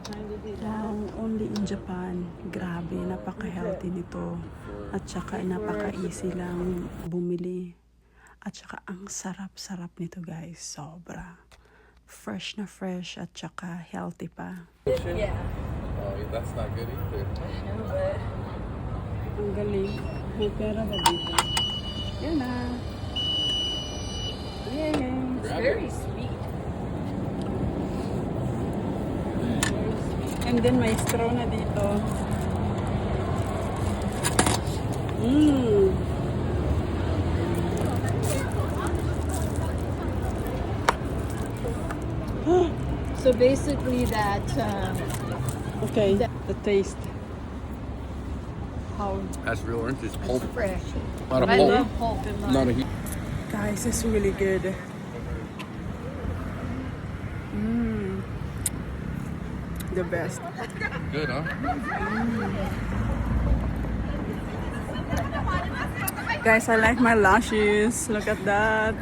Wow, only in Japan. Grabe, napaka-healthy nito. At saka napaka-easy lang bumili. At saka ang sarap-sarap nito guys. Sobra. Fresh na fresh at saka healthy pa. Yeah. Oh, that's not good either. No, but Ang galing. May pera ba dito? Yan na. Yay! it's very sweet. And then may straw na dito. Mmm. So basically that Okay, the taste. How? That's real orange. It's pulp. fresh. Not a I pulp. love pulp in mine. Not a heat. Guys, it's really good. Mmm. The best. Good, huh? Guys, I like my lashes. Look at that.